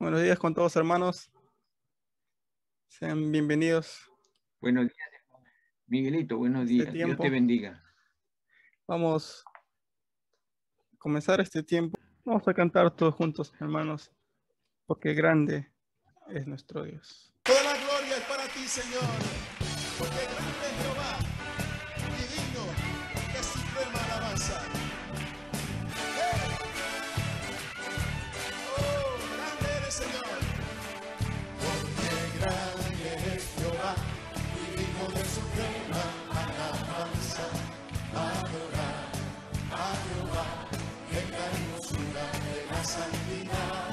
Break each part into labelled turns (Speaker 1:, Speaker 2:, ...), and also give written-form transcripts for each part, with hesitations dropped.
Speaker 1: Buenos días con todos, hermanos. Sean bienvenidos
Speaker 2: Buenos días, Miguelito, buenos
Speaker 1: este
Speaker 2: días. Dios
Speaker 1: tiempo.
Speaker 2: te bendiga.
Speaker 1: Vamos a comenzar este tiempo. Vamos a cantar todos juntos, hermanos, porque grande es nuestro Dios.
Speaker 3: Toda la gloria es para ti, Señor, porque grande es Jehová y digno de suprema alabanza. ¡Hey! Oh, grande eres, Señor, porque grande es Jehová y digno de suprema alabanza. Adorar a Jehová en la hermosura de la santidad.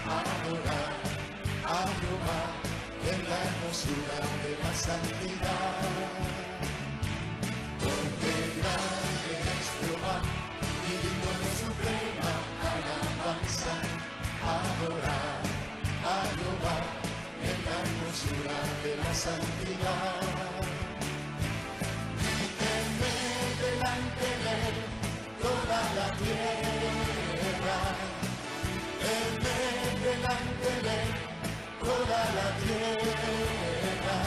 Speaker 3: Adorar a Jehová en la hermosura de la santidad. Porque grande es Jehová y digno de suprema alabanza. Adorar a Jehová en la hermosura de la santidad. Y temed delante de él toda la tierra. Delante de toda la tierra,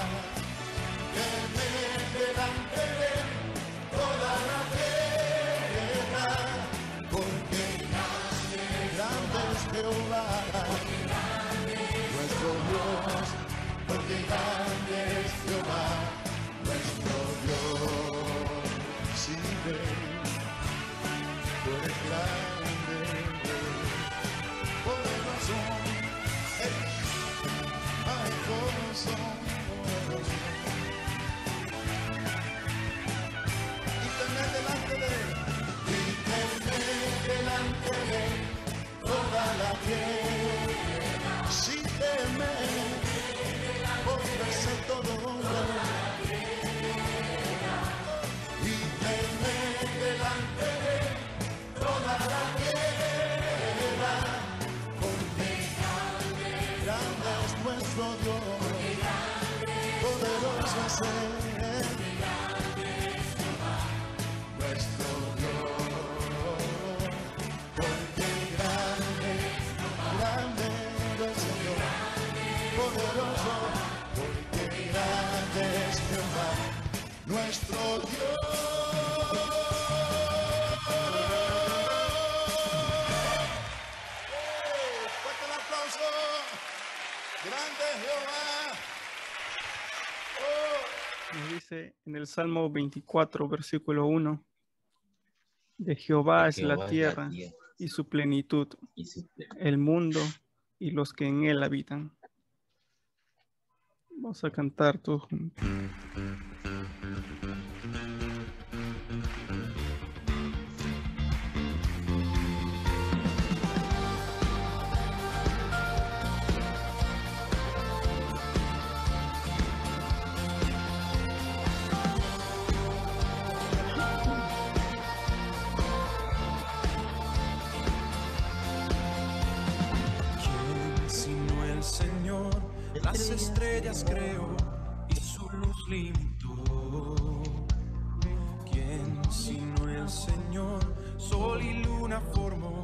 Speaker 3: delante de toda la tierra, porque grande es Jehová, nuestro Dios, porque grande es Jehová, nuestro Dios. Sí, tú eres grande. Poderoso, ay, poderoso. Y tener delante de él, toda la tierra. Si temer, podrse todo. Y temer delante de él, toda la tierra. Nuestro Dios, poderoso es Él, nuestro Dios, porque grande, grande es el Señor, poderoso, porque grande es Jehová, nuestro Dios. ¡Fuerte el aplauso! Grande Jehová. Oh.
Speaker 1: Nos dice en el Salmo 24, versículo 1, de Jehová es la tierra y su plenitud, el mundo y los que en él habitan. Vamos a cantar todos juntos.
Speaker 4: Las estrellas creó y su luz limitó. ¿Quién sino el Señor? Sol y luna formó,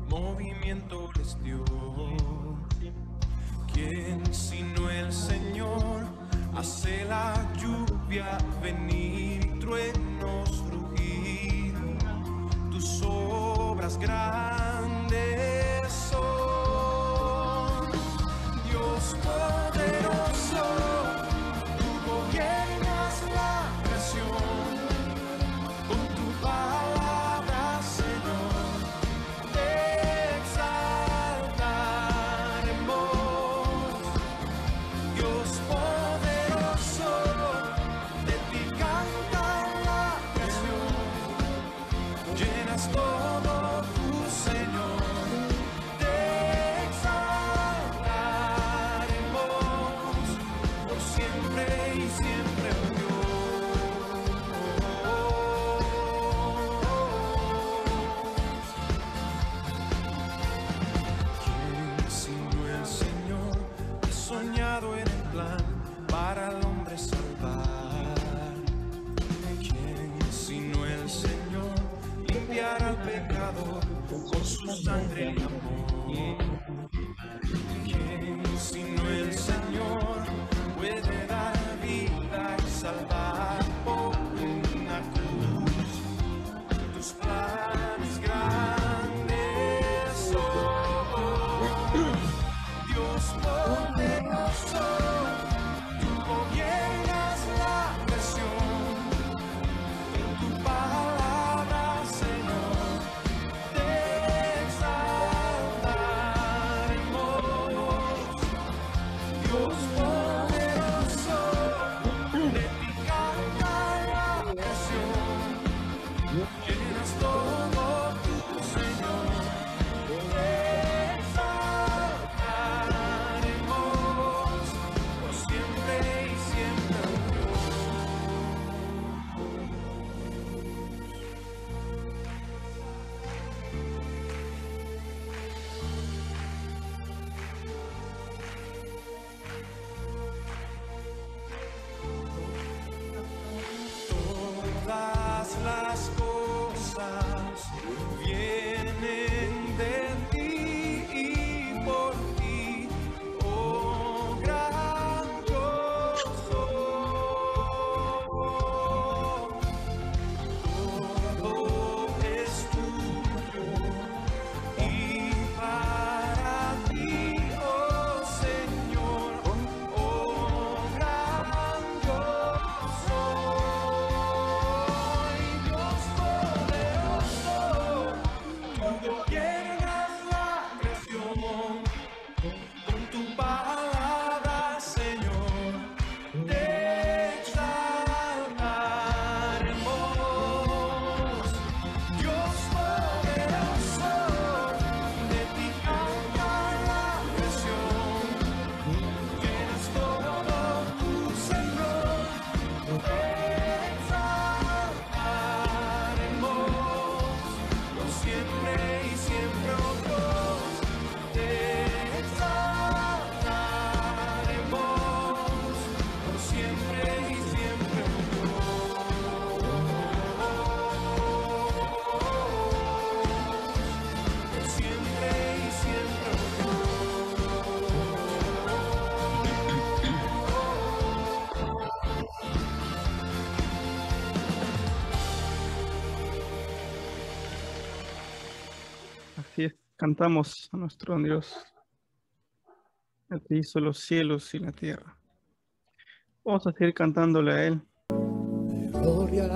Speaker 4: movimiento les dio. ¿Quién sino el Señor? Hace la lluvia venir y truenos rugir. Tus obras grandes son. Dios poderoso. con su sangre y amor. ¿Quién sino el Señor puede dar vida y salvar por una cruz? Tus planes grandes son, Dios poderoso, tú gobiernas la creación. En tu palabra, Señor, te exaltaremos. Dios poderoso, de ti canta la creación. Llenas todo tu Señor, te exaltaremos por siempre y siempre, oh Dios. Todas las cosas vienen de ti y por ti, oh gran yo soy. Todo es tuyo y para ti, oh Señor, oh gran yo soy. Dios poderoso, tú gobiernas la creación. Con tu palabra, Señor, te exaltaremos. Dios poderoso, de ti canta la creación. Llenas todo tu Señor, te exaltaremos por siempre y siempre, oh Dios. Te exaltaremos por siempre y siempre, oh Dios. Por siempre y siempre,
Speaker 1: Así es, cantamos a nuestro Dios, el que hizo los cielos y la tierra. Vamos a seguir cantándole a Él.
Speaker 5: Gloria,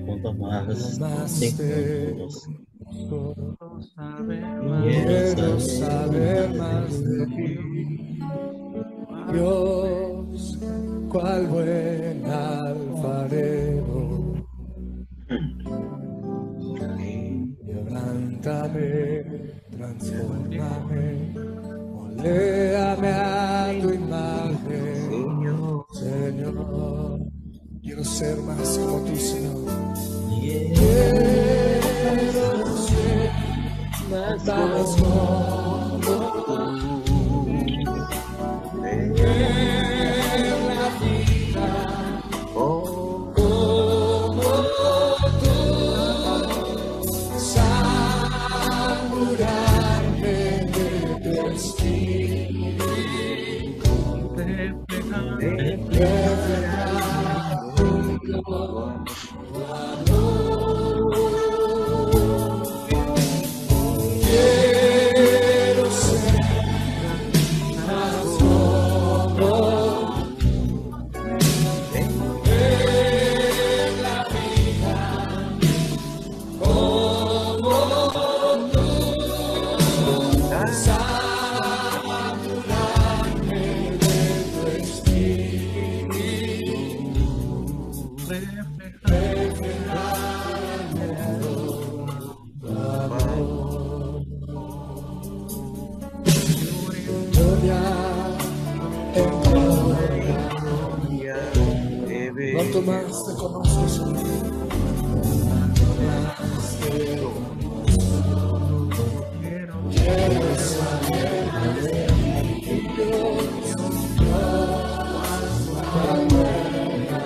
Speaker 6: Cuanto más te
Speaker 5: quiero saber más de ti. Dios, cual buen alfarero, quebrántame, transfórmame, moléame a tu imagen, Señor. Quiero ser más como tú, Señor. Quiero ser más como tú. En la vida como tú, saturarme de tu espíritu, reflejar tu quiero ser más como en la vida como tú, saturarme de tu espíritu, reflejar tu amor. Gloria en gloria, cuanto más te conozco, Señor, cuanto más te conozco, quiero saber de ti, Dios, cuán buena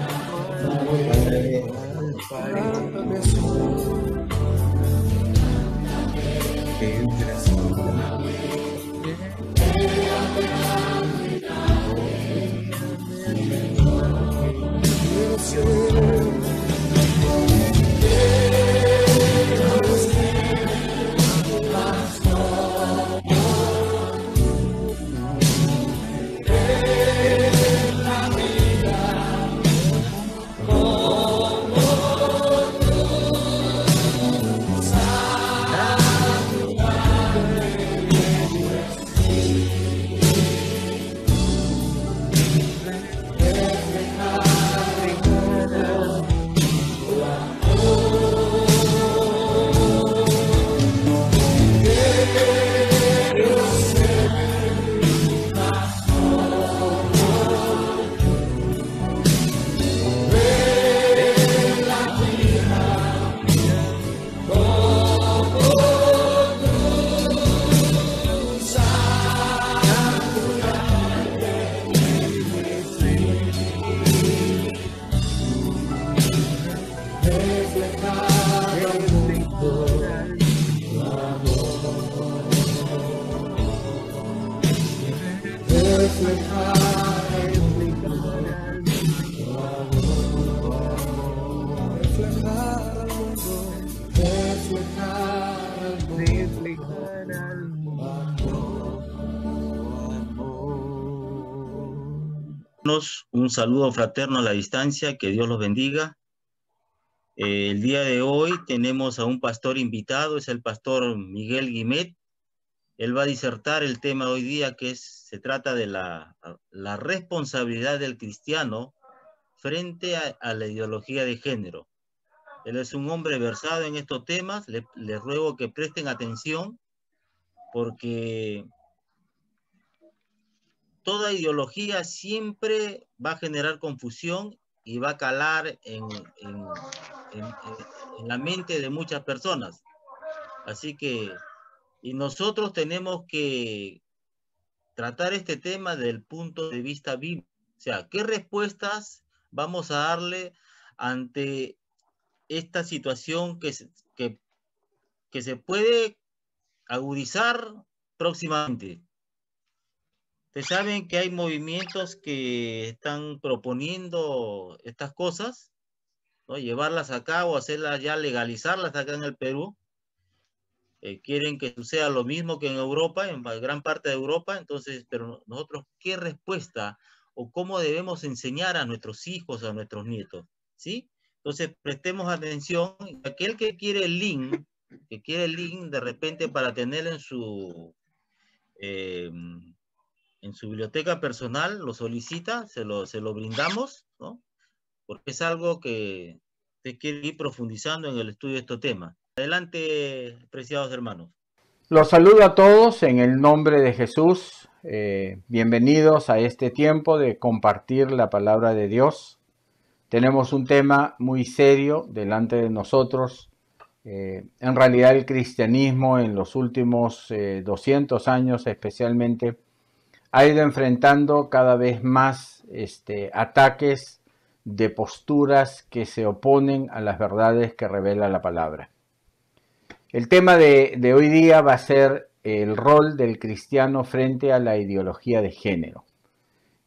Speaker 6: Un saludo fraterno a la distancia, que Dios los bendiga. El día de hoy tenemos a un pastor invitado, es el pastor Miguel Guimet. Él va a disertar el tema de hoy día, que se trata de la responsabilidad del cristiano frente a la ideología de género. Él es un hombre versado en estos temas. Les ruego que presten atención, porque toda ideología siempre va a generar confusión y va a calar en la mente de muchas personas. Así que, y nosotros tenemos que tratar este tema desde el punto de vista bíblico. O sea, ¿qué respuestas vamos a darle ante esta situación que se puede agudizar próximamente? Ustedes saben que hay movimientos que están proponiendo estas cosas, ¿no? Llevarlas a cabo, hacerlas ya, legalizarlas acá en el Perú. Quieren que suceda lo mismo que en Europa, en gran parte de Europa. Entonces, pero nosotros, ¿qué respuesta o cómo debemos enseñar a nuestros hijos, a nuestros nietos? ¿Sí? Entonces, prestemos atención. Aquel que quiere el link de repente para tener en su biblioteca personal, lo solicita, se lo brindamos, ¿no? Porque es algo que usted quiere ir profundizando en el estudio de estos temas. Adelante, preciados hermanos.
Speaker 7: Los saludo a todos en el nombre de Jesús. Bienvenidos a este tiempo de compartir la palabra de Dios. Tenemos un tema muy serio delante de nosotros. En realidad el cristianismo en los últimos 200 años especialmente ha ido enfrentando cada vez más ataques de posturas que se oponen a las verdades que revela la palabra. El tema de hoy día va a ser el rol del cristiano frente a la ideología de género.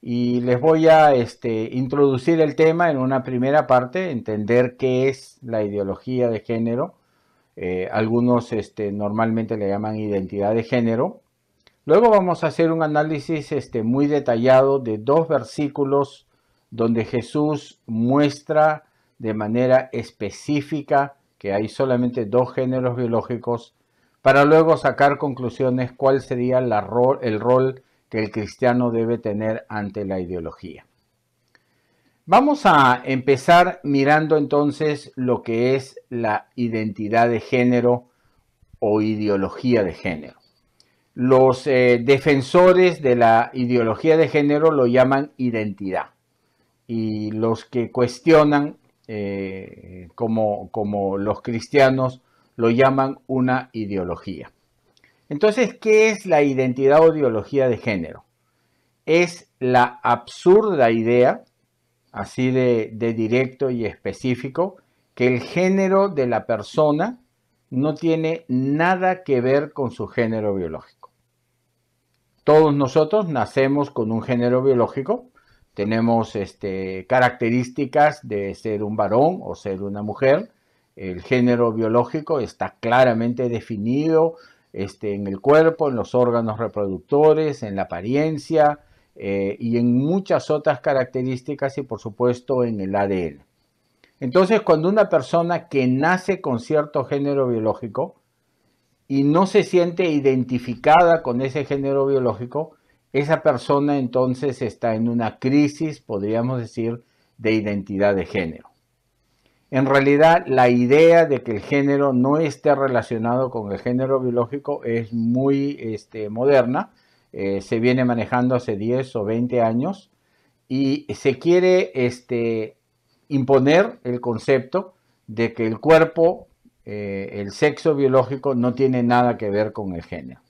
Speaker 7: Y les voy a introducir el tema en una primera parte, entender qué es la ideología de género. Algunos normalmente le llaman identidad de género. Luego vamos a hacer un análisis muy detallado de 2 versículos donde Jesús muestra de manera específica que hay solamente 2 géneros biológicos, para luego sacar conclusiones cuál sería el rol que el cristiano debe tener ante la ideología. Vamos a empezar mirando entonces lo que es la identidad de género o ideología de género. Los defensores de la ideología de género lo llaman identidad, y los que cuestionan como los cristianos lo llaman una ideología. Entonces, ¿qué es la identidad o ideología de género? Es la absurda idea, así de directo y específico, que el género de la persona no tiene nada que ver con su género biológico. Todos nosotros nacemos con un género biológico, tenemos características de ser un varón o ser una mujer. El género biológico está claramente definido en el cuerpo, en los órganos reproductores, en la apariencia y en muchas otras características y por supuesto en el ADN. Entonces, cuando una persona que nace con cierto género biológico y no se siente identificada con ese género biológico, esa persona entonces está en una crisis, podríamos decir, de identidad de género. En realidad, la idea de que el género no esté relacionado con el género biológico es muy moderna. Se viene manejando hace 10 o 20 años y se quiere imponer el concepto de que el cuerpo, el sexo biológico, no tiene nada que ver con el género.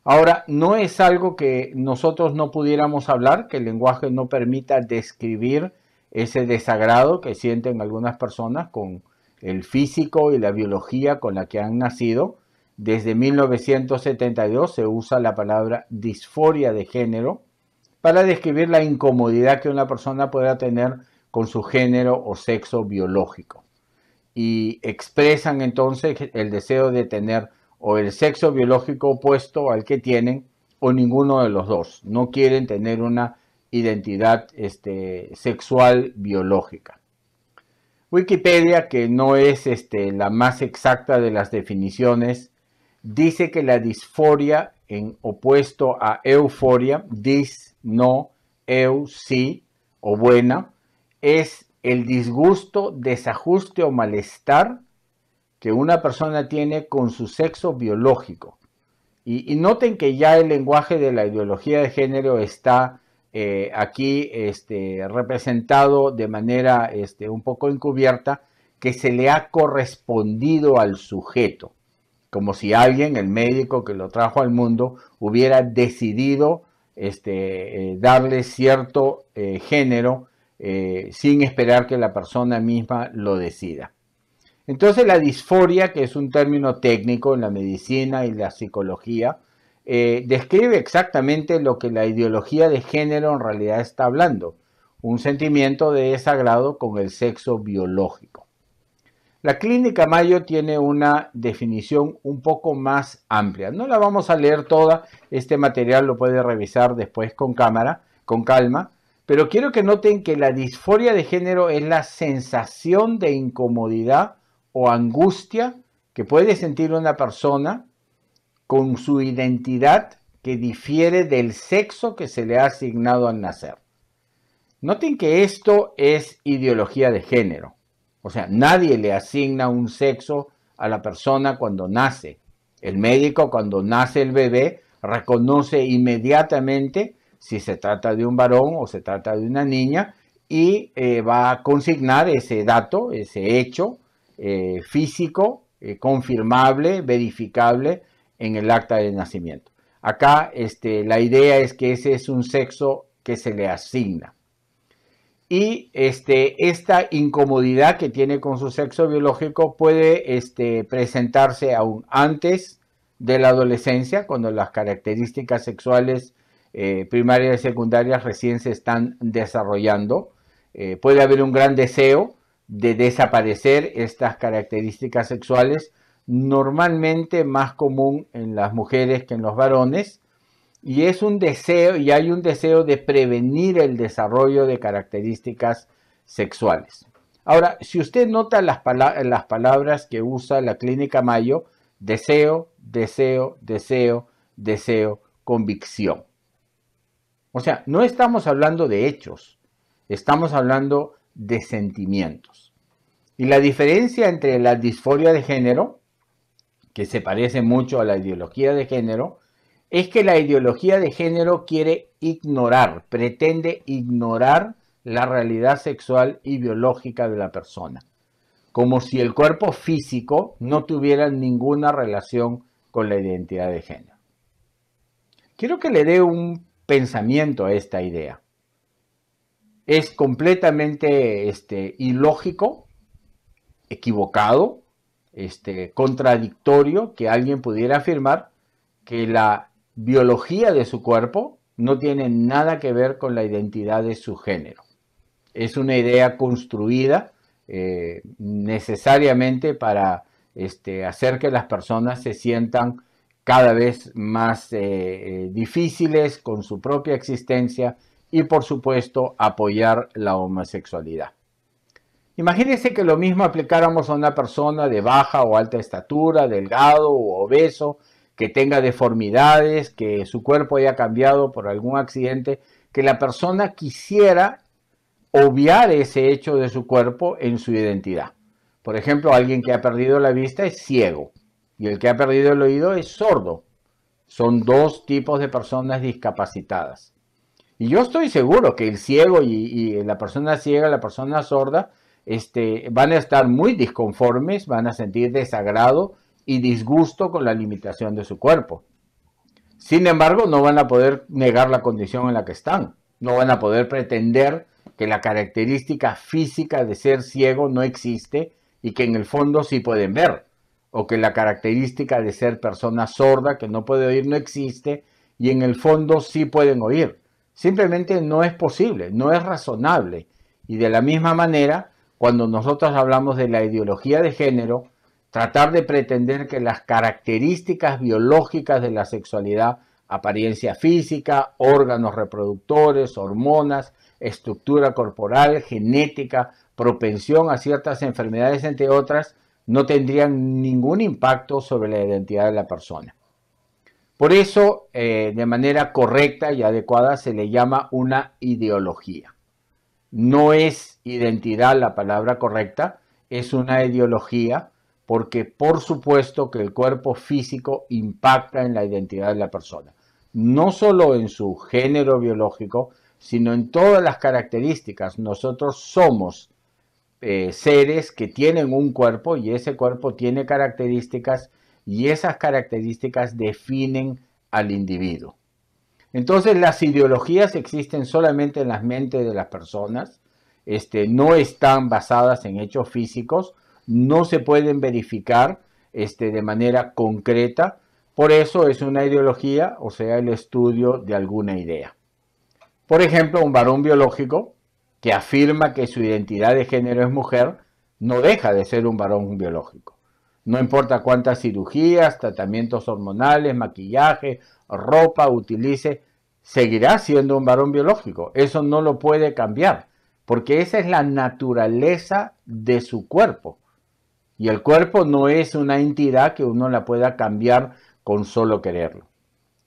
Speaker 7: Ahora, no es algo que nosotros no pudiéramos hablar, que el lenguaje no permita describir ese desagrado que sienten algunas personas con el físico y la biología con la que han nacido. Desde 1972 se usa la palabra disforia de género para describir la incomodidad que una persona pueda tener con su género o sexo biológico. Y expresan entonces el deseo de tener o el sexo biológico opuesto al que tienen o ninguno de los dos. No quieren tener una identidad sexual biológica. Wikipedia, que no es la más exacta de las definiciones, dice que la disforia, en opuesto a euforia, dis, no, eu, sí o buena, es el disgusto, desajuste o malestar que una persona tiene con su sexo biológico. Y noten que ya el lenguaje de la ideología de género está aquí representado de manera un poco encubierta, que se le ha correspondido al sujeto, como si alguien, el médico que lo trajo al mundo, hubiera decidido darle cierto género sin esperar que la persona misma lo decida. Entonces la disforia, que es un término técnico en la medicina y la psicología, describe exactamente lo que la ideología de género en realidad está hablando, un sentimiento de desagrado con el sexo biológico. La Clínica Mayo tiene una definición un poco más amplia. No la vamos a leer toda, este material lo puede revisar después con calma, pero quiero que noten que la disforia de género es la sensación de incomodidad o angustia que puede sentir una persona con su identidad que difiere del sexo que se le ha asignado al nacer. Noten que esto es ideología de género. O sea, nadie le asigna un sexo a la persona cuando nace. El médico, cuando nace el bebé, reconoce inmediatamente si se trata de un varón o se trata de una niña y va a consignar ese dato, ese hecho físico, confirmable, verificable en el acta de nacimiento. Acá la idea es que ese es un sexo que se le asigna. Y esta incomodidad que tiene con su sexo biológico puede presentarse aún antes de la adolescencia, cuando las características sexuales primarias y secundarias recién se están desarrollando. Puede haber un gran deseo de desaparecer estas características sexuales, normalmente más común en las mujeres que en los varones, y es un deseo, y hay un deseo de prevenir el desarrollo de características sexuales. Ahora, si usted nota las palabras que usa la Clínica Mayo, deseo, deseo, deseo, deseo, convicción. O sea, no estamos hablando de hechos, estamos hablando de sentimientos. Y la diferencia entre la disforia de género, que se parece mucho a la ideología de género, es que la ideología de género quiere ignorar, pretende ignorar la realidad sexual y biológica de la persona, como si el cuerpo físico no tuviera ninguna relación con la identidad de género. Quiero que le dé un pensamiento a esta idea. Es completamente ilógico, equivocado, contradictorio que alguien pudiera afirmar que la biología de su cuerpo no tiene nada que ver con la identidad de su género. Es una idea construida necesariamente para hacer que las personas se sientan cada vez más difíciles con su propia existencia y, por supuesto, apoyar la homosexualidad. Imagínense que lo mismo aplicáramos a una persona de baja o alta estatura, delgado o obeso, que tenga deformidades, que su cuerpo haya cambiado por algún accidente, que la persona quisiera obviar ese hecho de su cuerpo en su identidad. Por ejemplo, alguien que ha perdido la vista es ciego y el que ha perdido el oído es sordo. Son dos tipos de personas discapacitadas. Y yo estoy seguro que el ciego y la persona ciega, la persona sorda, van a estar muy disconformes, van a sentir desagrado y disgusto con la limitación de su cuerpo. Sin embargo, no van a poder negar la condición en la que están. No van a poder pretender que la característica física de ser ciego no existe y que en el fondo sí pueden ver. O que la característica de ser persona sorda que no puede oír no existe y en el fondo sí pueden oír. Simplemente no es posible, no es razonable. Y de la misma manera, cuando nosotros hablamos de la ideología de género, tratar de pretender que las características biológicas de la sexualidad, apariencia física, órganos reproductores, hormonas, estructura corporal, genética, propensión a ciertas enfermedades, entre otras, no tendrían ningún impacto sobre la identidad de la persona. Por eso, de manera correcta y adecuada, se le llama una ideología. No es identidad la palabra correcta, es una ideología, porque por supuesto que el cuerpo físico impacta en la identidad de la persona. No solo en su género biológico, sino en todas las características. Nosotros somos seres que tienen un cuerpo y ese cuerpo tiene características y esas características definen al individuo. Entonces las ideologías existen solamente en las mentes de las personas, no están basadas en hechos físicos, no se pueden verificar de manera concreta, por eso es una ideología, o sea, el estudio de alguna idea. Por ejemplo, un varón biológico que afirma que su identidad de género es mujer, no deja de ser un varón biológico. No importa cuántas cirugías, tratamientos hormonales, maquillaje, ropa utilice, seguirá siendo un varón biológico. Eso no lo puede cambiar, porque esa es la naturaleza de su cuerpo. Y el cuerpo no es una entidad que uno la pueda cambiar con solo quererlo.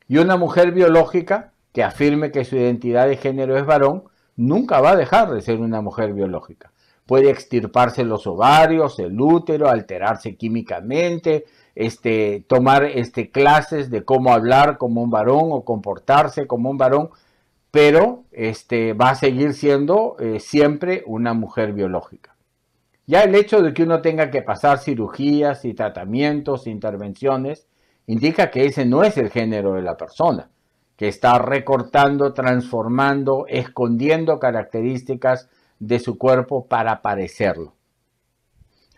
Speaker 7: Y una mujer biológica que afirme que su identidad de género es varón, nunca va a dejar de ser una mujer biológica. Puede extirparse los ovarios, el útero, alterarse químicamente, tomar clases de cómo hablar como un varón o comportarse como un varón, pero va a seguir siendo siempre una mujer biológica. Ya el hecho de que uno tenga que pasar cirugías y tratamientos, intervenciones, indica que ese no es el género de la persona, que está recortando, transformando, escondiendo características de su cuerpo para parecerlo.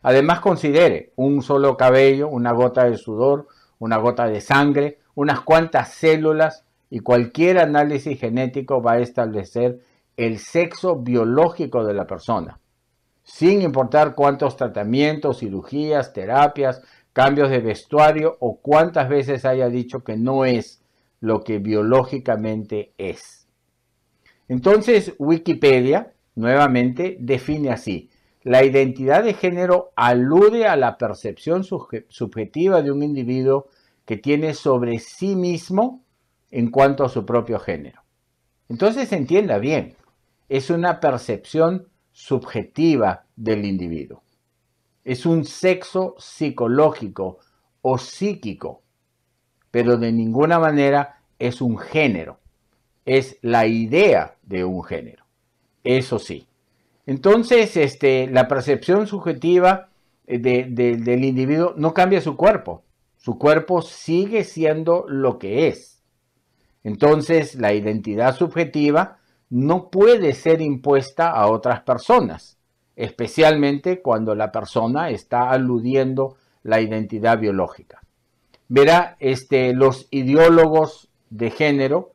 Speaker 7: Además, considere un solo cabello, una gota de sudor, una gota de sangre, unas cuantas células y cualquier análisis genético va a establecer el sexo biológico de la persona, sin importar cuántos tratamientos, cirugías, terapias, cambios de vestuario o cuántas veces haya dicho que no es lo que biológicamente es. Entonces, Wikipedia nuevamente define así: la identidad de género alude a la percepción subjetiva de un individuo que tiene sobre sí mismo en cuanto a su propio género. Entonces, entienda bien, es una percepción subjetiva del individuo. Es un sexo psicológico o psíquico, pero de ninguna manera es un género. Es la idea de un género. Eso sí. Entonces, la percepción subjetiva del individuo no cambia su cuerpo. Su cuerpo sigue siendo lo que es. Entonces, la identidad subjetiva no puede ser impuesta a otras personas, especialmente cuando la persona está aludiendo la identidad biológica. Verá, los ideólogos de género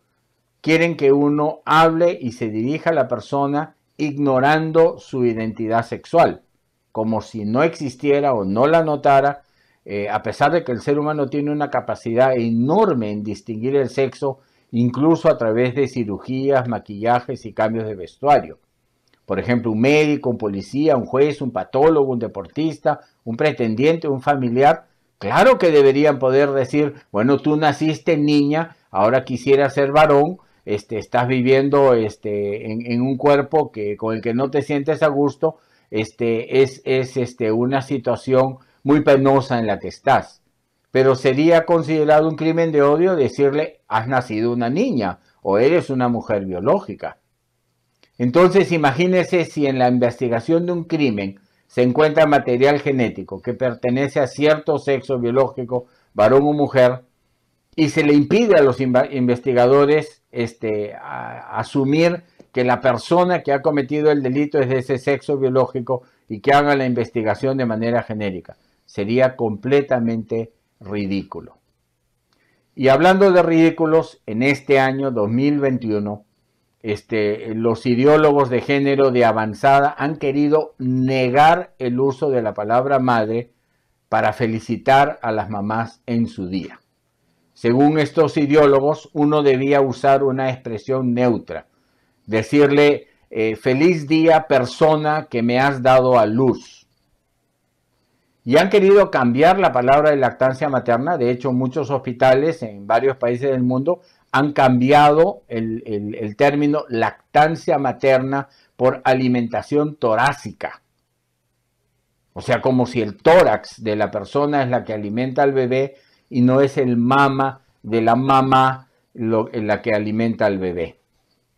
Speaker 7: quieren que uno hable y se dirija a la persona ignorando su identidad sexual, como si no existiera o no la notara, a pesar de que el ser humano tiene una capacidad enorme en distinguir el sexo, incluso a través de cirugías, maquillajes y cambios de vestuario. Por ejemplo, un médico, un policía, un juez, un patólogo, un deportista, un pretendiente, un familiar, claro que deberían poder decir, bueno, tú naciste niña, ahora quisieras ser varón, estás viviendo en un cuerpo con el que no te sientes a gusto, es una situación muy penosa en la que estás. Pero sería considerado un crimen de odio decirle, has nacido una niña o eres una mujer biológica. Entonces, imagínese si en la investigación de un crimen se encuentra material genético que pertenece a cierto sexo biológico, varón o mujer, y se le impide a los investigadores asumir que la persona que ha cometido el delito es de ese sexo biológico y que haga la investigación de manera genérica. Sería completamente ridículo. Y hablando de ridículos, en este año 2021, los ideólogos de género de avanzada han querido negar el uso de la palabra madre para felicitar a las mamás en su día. Según estos ideólogos, uno debía usar una expresión neutra, decirle feliz día persona que me has dado a luz. Y han querido cambiar la palabra de lactancia materna. De hecho, muchos hospitales en varios países del mundo han cambiado el término lactancia materna por alimentación torácica. O sea, como si el tórax de la persona es la que alimenta al bebé y no es el mama de la mamá la que alimenta al bebé.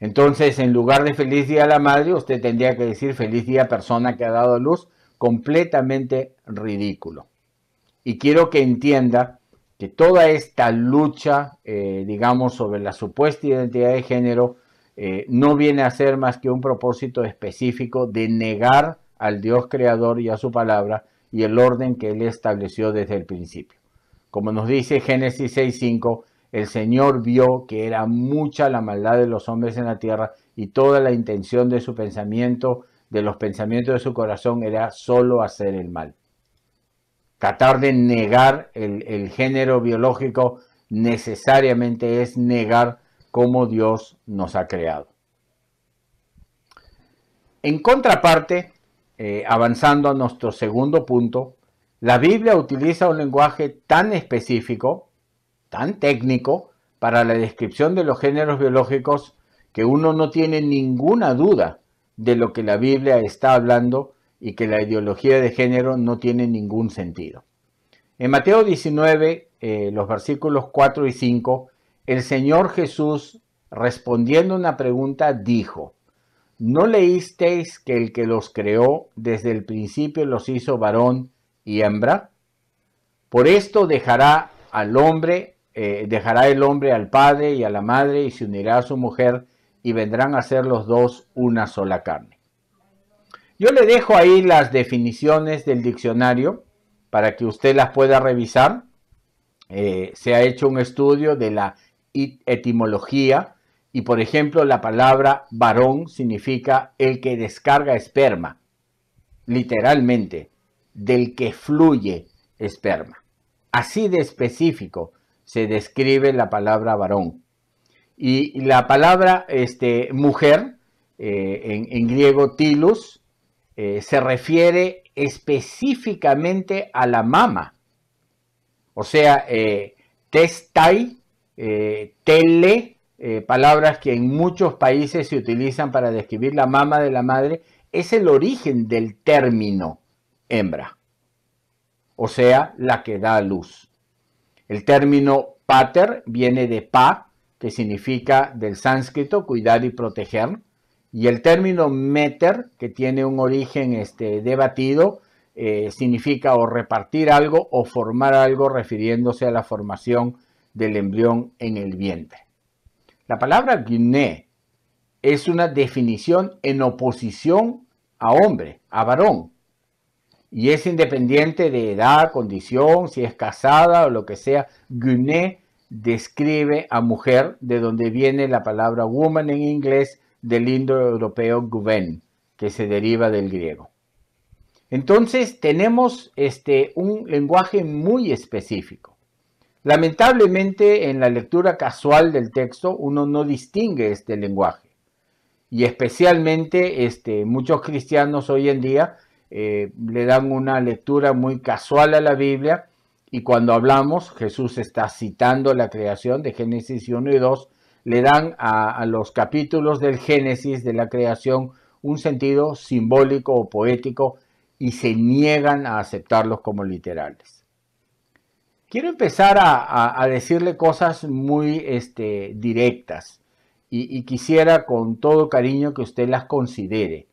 Speaker 7: Entonces, en lugar de feliz día a la madre, usted tendría que decir feliz día persona que ha dado a luz. Completamente ridículo. Y quiero que entienda que toda esta lucha, digamos, sobre la supuesta identidad de género, no viene a ser más que un propósito específico de negar al Dios creador y a su palabra y el orden que Él estableció desde el principio. Como nos dice Génesis 6:5, el Señor vio que era mucha la maldad de los hombres en la tierra y toda la intención de su pensamiento, de los pensamientos de su corazón, era solo hacer el mal. Tratar de negar el género biológico necesariamente es negar cómo Dios nos ha creado. En contraparte, avanzando a nuestro segundo punto, la Biblia utiliza un lenguaje tan específico, tan técnico, para la descripción de los géneros biológicos que uno no tiene ninguna duda de lo que la Biblia está hablando y que la ideología de género no tiene ningún sentido. En Mateo 19, los versículos 4 y 5, el Señor Jesús, respondiendo a una pregunta, dijo, ¿no leísteis que el que los creó desde el principio los hizo varón y hembra? Por esto dejará el hombre al padre y a la madre y se unirá a su mujer y vendrán a ser los dos una sola carne. Yo le dejo ahí las definiciones del diccionario para que usted las pueda revisar. Se ha hecho un estudio de la etimología y, por ejemplo, la palabra varón significa el que descarga esperma, literalmente, del que fluye esperma. Así de específico se describe la palabra varón. Y la palabra mujer, en griego tilus, se refiere específicamente a la mama. O sea, testai, tele, palabras que en muchos países se utilizan para describir la mama de la madre, es el origen del término hembra. O sea, la que da a luz. El término pater viene de pa, que significa del sánscrito cuidar y proteger, y el término meter, que tiene un origen debatido, significa o repartir algo o formar algo, refiriéndose a la formación del embrión en el vientre. La palabra guiné es una definición en oposición a hombre, a varón, y es independiente de edad, condición, si es casada o lo que sea. Guiné describe a mujer, de donde viene la palabra woman en inglés, del indoeuropeo guven, que se deriva del griego. Entonces tenemos un lenguaje muy específico. Lamentablemente en la lectura casual del texto uno no distingue este lenguaje. Y especialmente muchos cristianos hoy en día le dan una lectura muy casual a la Biblia, y cuando hablamos, Jesús está citando la creación de Génesis 1 y 2, le dan a los capítulos del Génesis de la creación un sentido simbólico o poético y se niegan a aceptarlos como literales. Quiero empezar a decirle cosas muy directas y quisiera con todo cariño que usted las considere.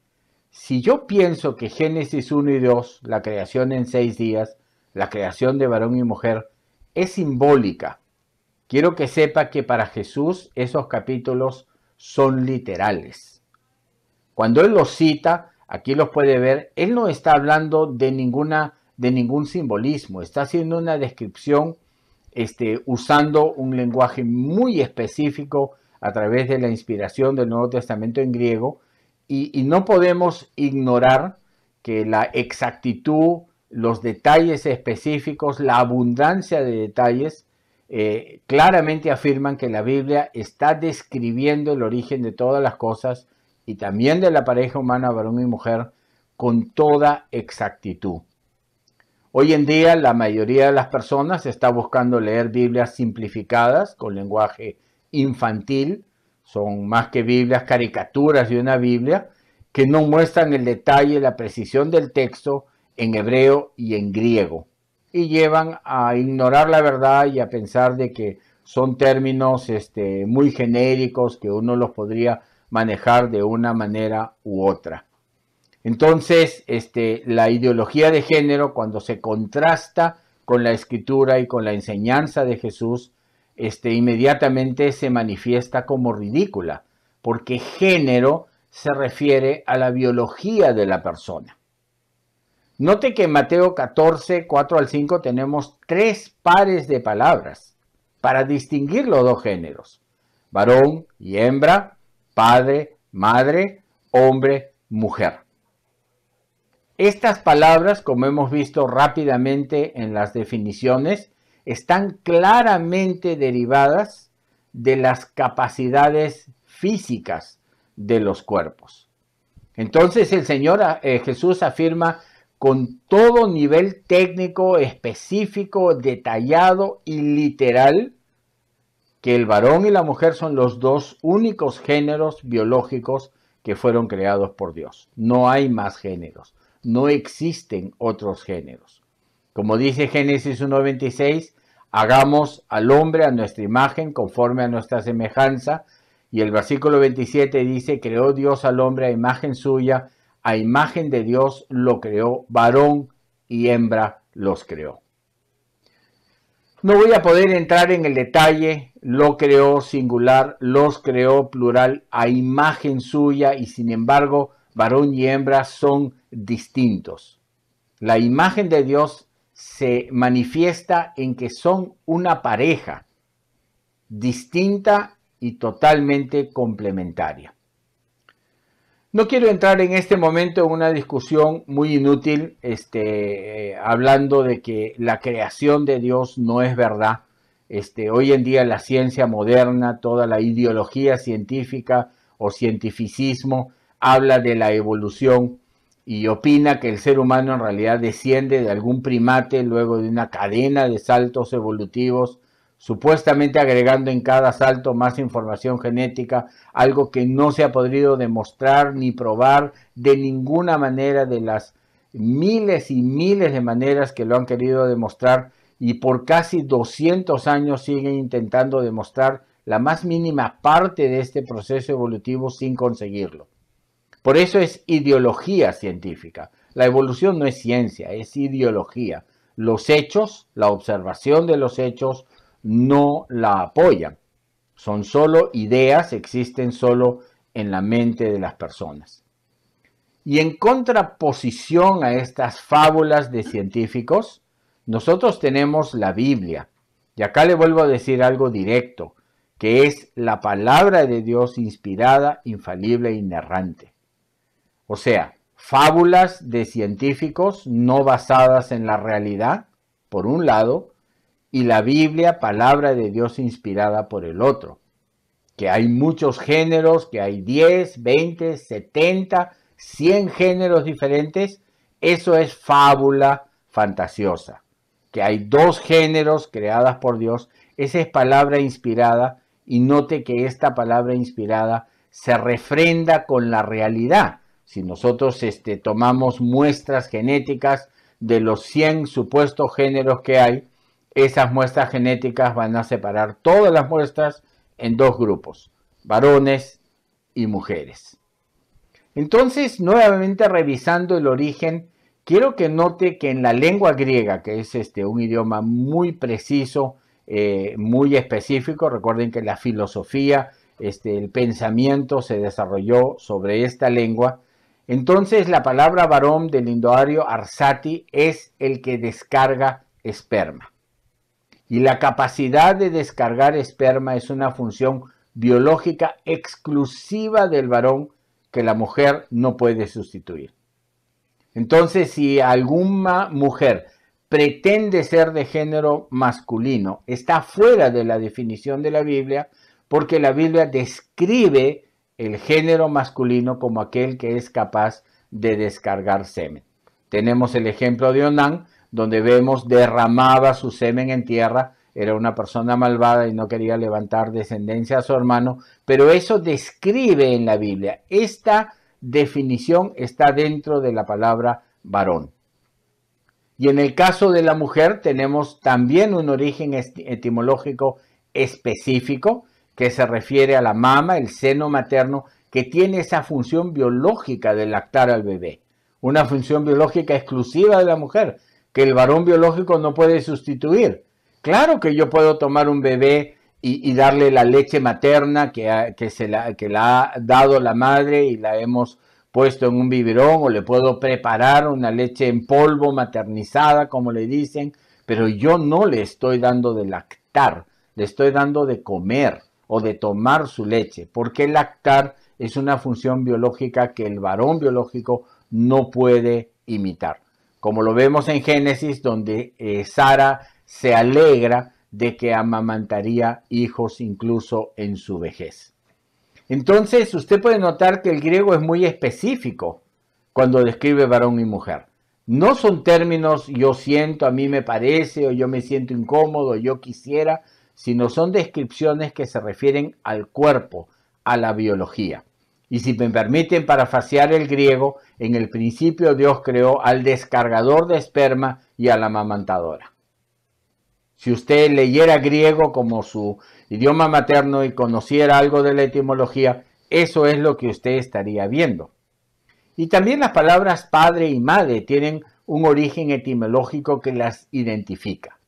Speaker 7: Si yo pienso que Génesis 1 y 2, la creación en 6 días, la creación de varón y mujer, es simbólica, quiero que sepa que para Jesús esos capítulos son literales. Cuando Él los cita, aquí los puede ver, Él no está hablando de ningún simbolismo, está haciendo una descripción usando un lenguaje muy específico a través de la inspiración del Nuevo Testamento en griego, y no podemos ignorar que la exactitud, los detalles específicos, la abundancia de detalles, claramente afirman que la Biblia está describiendo el origen de todas las cosas y también de la pareja humana, varón y mujer, con toda exactitud. Hoy en día la mayoría de las personas está buscando leer Biblias simplificadas con lenguaje infantil, son más que Biblias, caricaturas de una Biblia, que no muestran el detalle, la precisión del texto en hebreo y en griego, y llevan a ignorar la verdad y a pensar de que son términos muy genéricos que uno los podría manejar de una manera u otra. Entonces, la ideología de género, cuando se contrasta con la escritura y con la enseñanza de Jesús, inmediatamente se manifiesta como ridícula, porque género se refiere a la biología de la persona. Note que en Mateo 14, 4 al 5 tenemos 3 pares de palabras para distinguir los dos géneros: varón y hembra, padre, madre, hombre, mujer. Estas palabras, como hemos visto rápidamente en las definiciones, están claramente derivadas de las capacidades físicas de los cuerpos. Entonces el Señor Jesús afirma con todo nivel técnico, específico, detallado y literal que el varón y la mujer son los dos únicos géneros biológicos que fueron creados por Dios. No hay más géneros, no existen otros géneros. Como dice Génesis 1:26, hagamos al hombre a nuestra imagen, conforme a nuestra semejanza. Y el versículo 27 dice, creó Dios al hombre a imagen suya, a imagen de Dios lo creó, varón y hembra los creó. No voy a poder entrar en el detalle, lo creó singular, los creó plural, a imagen suya, y sin embargo, varón y hembra son distintos. La imagen de Dios se manifiesta en que son una pareja distinta y totalmente complementaria. No quiero entrar en este momento en una discusión muy inútil, hablando de que la creación de Dios no es verdad. Hoy en día la ciencia moderna, toda la ideología científica o cientificismo habla de la evolución y opina que el ser humano en realidad desciende de algún primate luego de una cadena de saltos evolutivos, supuestamente agregando en cada salto más información genética, algo que no se ha podido demostrar ni probar de ninguna manera de las miles y miles de maneras que lo han querido demostrar, y por casi 200 años siguen intentando demostrar la más mínima parte de este proceso evolutivo sin conseguirlo. Por eso es ideología científica. La evolución no es ciencia, es ideología. Los hechos, la observación de los hechos, no la apoyan. Son solo ideas, existen solo en la mente de las personas. Y en contraposición a estas fábulas de científicos, nosotros tenemos la Biblia. Y acá le vuelvo a decir algo directo, que es la palabra de Dios inspirada, infalible e inerrante. O sea, fábulas de científicos no basadas en la realidad, por un lado, y la Biblia, palabra de Dios inspirada por el otro. Que hay muchos géneros, que hay 10, 20, 70, 100 géneros diferentes, eso es fábula fantasiosa. Que hay 2 géneros creadas por Dios, esa es palabra inspirada, y note que esta palabra inspirada se refrenda con la realidad. Si nosotros tomamos muestras genéticas de los 100 supuestos géneros que hay, esas muestras genéticas van a separar todas las muestras en 2 grupos, varones y mujeres. Entonces, nuevamente revisando el origen, quiero que note que en la lengua griega, que es un idioma muy preciso, muy específico, recuerden que la filosofía, el pensamiento se desarrolló sobre esta lengua. Entonces, la palabra varón del indoario arsati es el que descarga esperma. Y la capacidad de descargar esperma es una función biológica exclusiva del varón que la mujer no puede sustituir. Entonces, si alguna mujer pretende ser de género masculino, está fuera de la definición de la Biblia, porque la Biblia describe el género masculino como aquel que es capaz de descargar semen. Tenemos el ejemplo de Onán, donde vemos derramaba su semen en tierra, era una persona malvada y no quería levantar descendencia a su hermano, pero eso describe en la Biblia. Esta definición está dentro de la palabra varón. Y en el caso de la mujer tenemos también un origen etimológico específico que se refiere a la mama, el seno materno, que tiene esa función biológica de lactar al bebé. Una función biológica exclusiva de la mujer, que el varón biológico no puede sustituir. Claro que yo puedo tomar un bebé y darle la leche materna que la ha dado la madre y la hemos puesto en un biberón, o le puedo preparar una leche en polvo maternizada, como le dicen, pero yo no le estoy dando de lactar, le estoy dando de comer o de tomar su leche, porque lactar es una función biológica que el varón biológico no puede imitar. Como lo vemos en Génesis, donde Sara se alegra de que amamantaría hijos incluso en su vejez. Entonces, usted puede notar que el griego es muy específico cuando describe varón y mujer. No son términos yo siento, a mí me parece, o yo me siento incómodo, o yo quisiera, sino son descripciones que se refieren al cuerpo, a la biología. Y si me permiten parafrasear el griego, en el principio Dios creó al descargador de esperma y a la amamantadora. Si usted leyera griego como su idioma materno y conociera algo de la etimología, eso es lo que usted estaría viendo. Y también las palabras padre y madre tienen un origen etimológico que las identifica.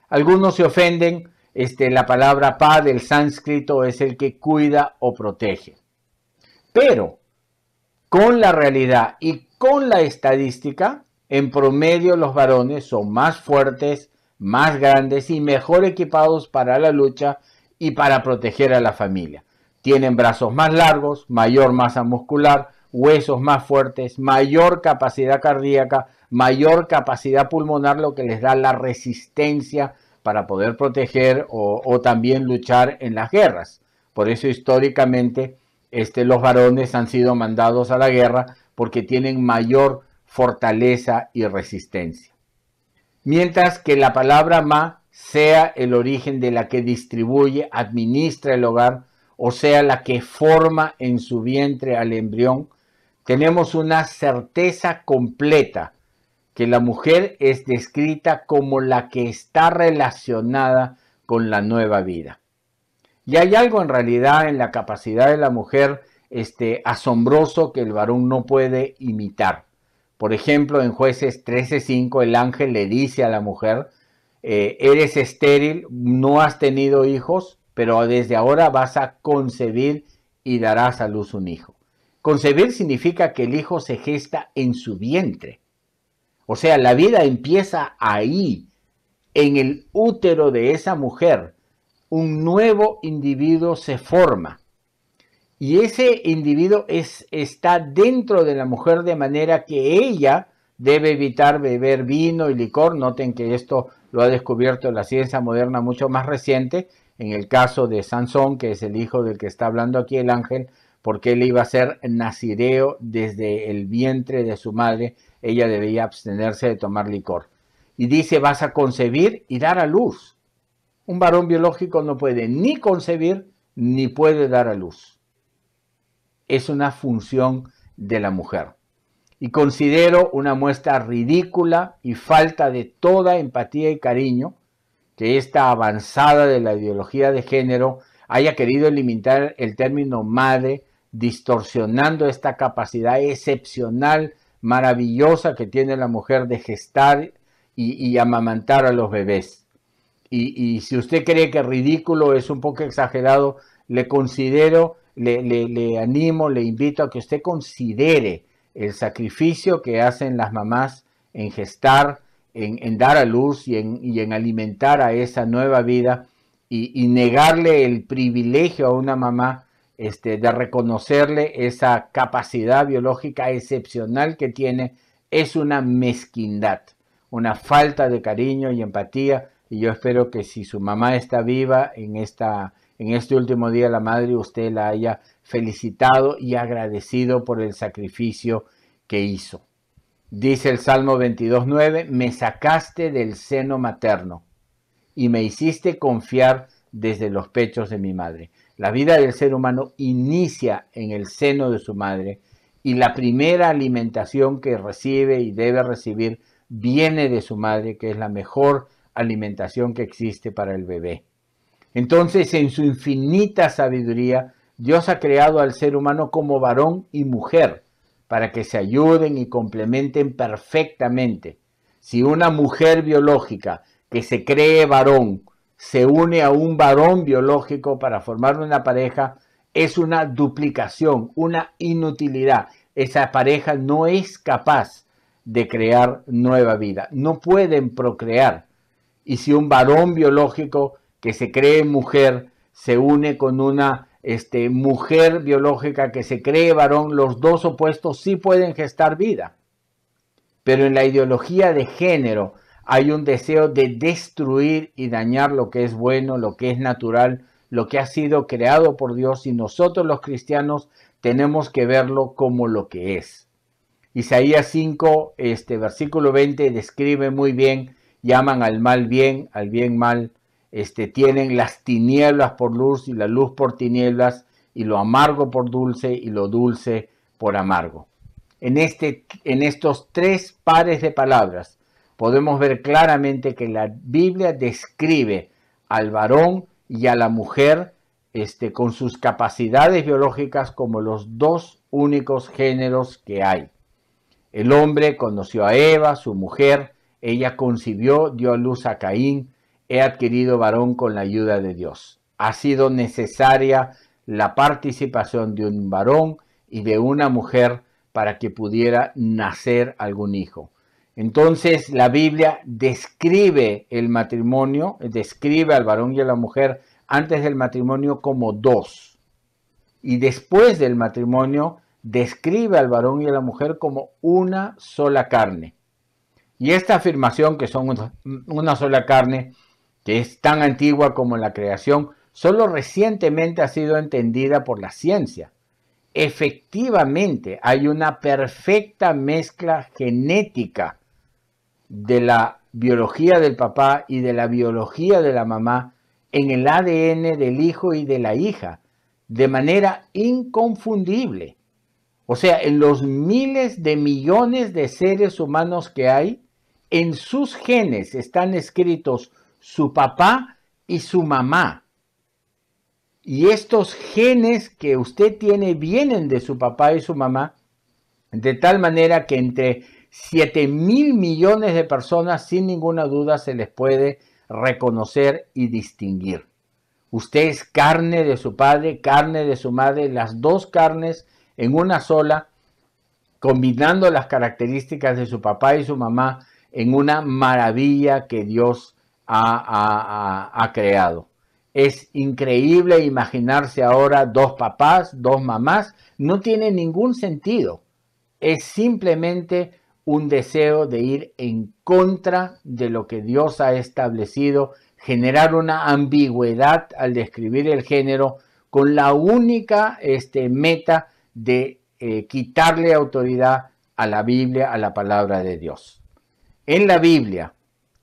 Speaker 7: Algunos se ofenden, la palabra pa del sánscrito es el que cuida o protege. Pero con la realidad y con la estadística, en promedio los varones son más fuertes, más grandes y mejor equipados para la lucha y para proteger a la familia. Tienen brazos más largos, mayor masa muscular, huesos más fuertes, mayor capacidad cardíaca, mayor capacidad pulmonar, lo que les da la resistencia para poder proteger o también luchar en las guerras. Por eso históricamente los varones han sido mandados a la guerra porque tienen mayor fortaleza y resistencia. Mientras que la palabra ma sea el origen de la que distribuye, administra el hogar, o sea, la que forma en su vientre al embrión, tenemos una certeza completa que la mujer es descrita como la que está relacionada con la nueva vida. Y hay algo en realidad en la capacidad de la mujer asombroso que el varón no puede imitar. Por ejemplo, en Jueces 13:5 el ángel le dice a la mujer, eres estéril, no has tenido hijos, pero desde ahora vas a concebir y darás a luz un hijo. Concebir significa que el hijo se gesta en su vientre. O sea, la vida empieza ahí. en el útero de esa mujer, un nuevo individuo se forma. Y ese individuo está dentro de la mujer, de manera que ella debe evitar beber vino y licor. Noten que esto lo ha descubierto la ciencia moderna mucho más reciente, en el caso de Sansón, que es el hijo del que está hablando aquí el ángel, porque él iba a ser nazireo desde el vientre de su madre. Ella debía abstenerse de tomar licor. Y dice, vas a concebir y dar a luz. Un varón biológico no puede ni concebir ni puede dar a luz. Es una función de la mujer. Y considero una muestra ridícula y falta de toda empatía y cariño que esta avanzada de la ideología de género haya querido eliminar el término madre, distorsionando esta capacidad excepcional, maravillosa que tiene la mujer de gestar y amamantar a los bebés. Y si usted cree que ridículo es un poco exagerado, le animo, le invito a que usted considere el sacrificio que hacen las mamás en gestar, en dar a luz y en alimentar a esa nueva vida, y negarle el privilegio a una mamá de reconocerle esa capacidad biológica excepcional que tiene, es una mezquindad, una falta de cariño y empatía. Y yo espero que si su mamá está viva en este último día de la madre, usted la haya felicitado y agradecido por el sacrificio que hizo. Dice el Salmo 22:9, me sacaste del seno materno y me hiciste confiar desde los pechos de mi madre. La vida del ser humano inicia en el seno de su madre, y la primera alimentación que recibe y debe recibir viene de su madre, que es la mejor alimentación que existe para el bebé. Entonces, en su infinita sabiduría, Dios ha creado al ser humano como varón y mujer para que se ayuden y complementen perfectamente. Si una mujer biológica que se cree varón se une a un varón biológico para formar una pareja, es una duplicación, una inutilidad. Esa pareja no es capaz de crear nueva vida, no pueden procrear. Y si un varón biológico que se cree mujer se une con una mujer biológica que se cree varón, los dos opuestos sí pueden gestar vida. Pero en la ideología de género hay un deseo de destruir y dañar lo que es bueno, lo que es natural, lo que ha sido creado por Dios, y nosotros los cristianos tenemos que verlo como lo que es. Isaías 5, versículo 20 describe muy bien, llaman al mal bien, al bien mal, tienen las tinieblas por luz y la luz por tinieblas, y lo amargo por dulce y lo dulce por amargo. En estos tres pares de palabras podemos ver claramente que la Biblia describe al varón y a la mujer con sus capacidades biológicas como los dos únicos géneros que hay. El hombre conoció a Eva, su mujer, ella concibió, dio a luz a Caín. He adquirido varón con la ayuda de Dios. Ha sido necesaria la participación de un varón y de una mujer para que pudiera nacer algún hijo. Entonces la Biblia describe el matrimonio, describe al varón y a la mujer antes del matrimonio como dos. Y después del matrimonio describe al varón y a la mujer como una sola carne. Y esta afirmación, que son una sola carne, que es tan antigua como la creación, solo recientemente ha sido entendida por la ciencia. Efectivamente, hay una perfecta mezcla genética de la biología del papá y de la biología de la mamá en el ADN del hijo y de la hija, de manera inconfundible. O sea, en los miles de millones de seres humanos que hay, en sus genes están escritos su papá y su mamá. Y estos genes que usted tiene vienen de su papá y su mamá, de tal manera que entre 7,000 millones de personas, sin ninguna duda, se les puede reconocer y distinguir. Usted es carne de su padre, carne de su madre, las dos carnes en una sola, combinando las características de su papá y su mamá en una maravilla que Dios ha creado. Es increíble imaginarse ahora 2 papás, 2 mamás. No tiene ningún sentido. Es simplemente un deseo de ir en contra de lo que Dios ha establecido, generar una ambigüedad al describir el género con la única meta de quitarle autoridad a la Biblia, a la palabra de Dios. En la Biblia,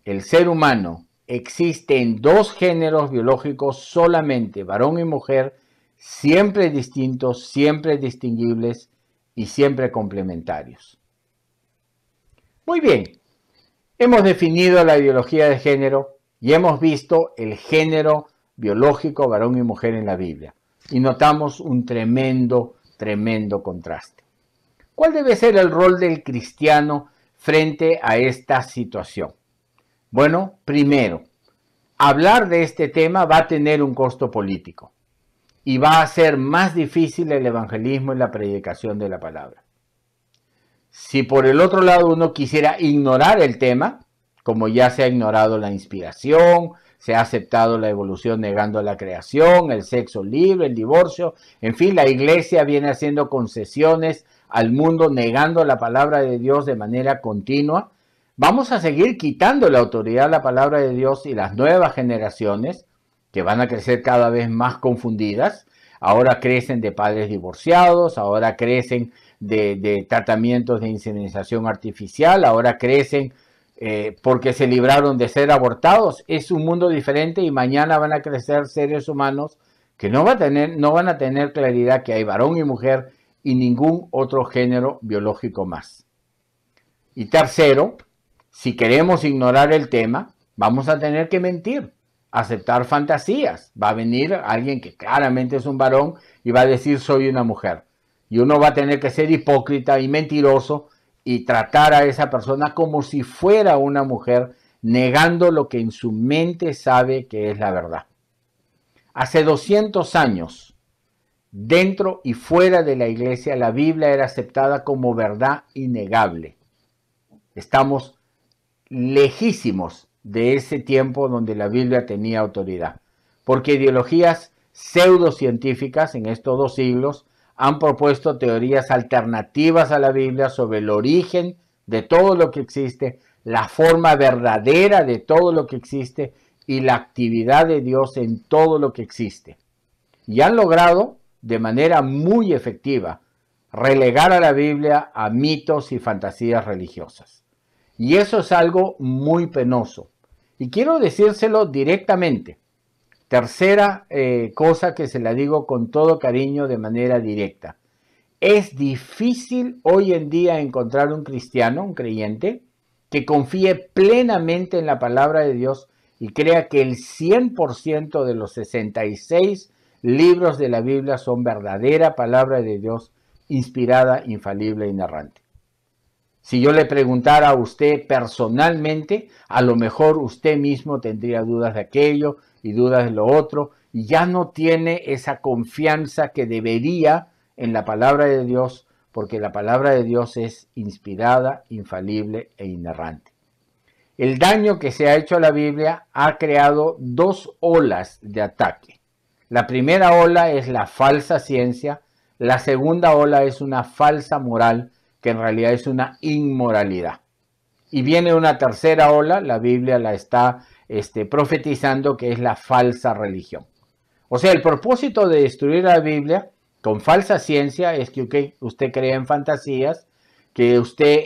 Speaker 7: el ser humano existe en 2 géneros biológicos solamente, varón y mujer, siempre distintos, siempre distinguibles y siempre complementarios. Muy bien, hemos definido la ideología de género y hemos visto el género biológico varón y mujer en la Biblia. Y notamos un tremendo contraste. ¿Cuál debe ser el rol del cristiano frente a esta situación? Bueno, primero, hablar de este tema va a tener un costo político y va a hacer más difícil el evangelismo y la predicación de la palabra. Si por el otro lado uno quisiera ignorar el tema, como ya se ha ignorado la inspiración, se ha aceptado la evolución negando la creación, el sexo libre, el divorcio, en fin, la iglesia viene haciendo concesiones al mundo negando la palabra de Dios de manera continua. Vamos a seguir quitando la autoridad a la palabra de Dios y las nuevas generaciones, que van a crecer cada vez más confundidas, ahora crecen de padres divorciados, ahora crecen de tratamientos de inseminación artificial, ahora crecen porque se libraron de ser abortados. Es un mundo diferente y mañana van a crecer seres humanos que no van a tener claridad que hay varón y mujer y ningún otro género biológico más. Y tercero, si queremos ignorar el tema, vamos a tener que mentir, aceptar fantasías. Va a venir alguien que claramente es un varón y va a decir soy una mujer. Y uno va a tener que ser hipócrita y mentiroso y tratar a esa persona como si fuera una mujer, negando lo que en su mente sabe que es la verdad. Hace 200 años, dentro y fuera de la iglesia, la Biblia era aceptada como verdad innegable. Estamos lejísimos de ese tiempo donde la Biblia tenía autoridad, porque ideologías pseudocientíficas en estos 2 siglos han propuesto teorías alternativas a la Biblia sobre el origen de todo lo que existe, la forma verdadera de todo lo que existe y la actividad de Dios en todo lo que existe. Y han logrado, de manera muy efectiva, relegar a la Biblia a mitos y fantasías religiosas. Y eso es algo muy penoso. Y quiero decírselo directamente. Tercera cosa que se la digo con todo cariño de manera directa. Es difícil hoy en día encontrar un cristiano, un creyente, que confíe plenamente en la palabra de Dios y crea que el 100% de los 66 libros de la Biblia son verdadera palabra de Dios, inspirada, infalible e inerrante. Si yo le preguntara a usted personalmente, a lo mejor usted mismo tendría dudas de aquello y dudas de lo otro, y ya no tiene esa confianza que debería en la palabra de Dios, porque la palabra de Dios es inspirada, infalible e inerrante. El daño que se ha hecho a la Biblia ha creado 2 olas de ataque. La primera ola es la falsa ciencia, la segunda ola es una falsa moral, que en realidad es una inmoralidad. Y viene una tercera ola, la Biblia la está profetizando, que es la falsa religión. O sea, el propósito de destruir la Biblia con falsa ciencia es que usted crea en fantasías, que usted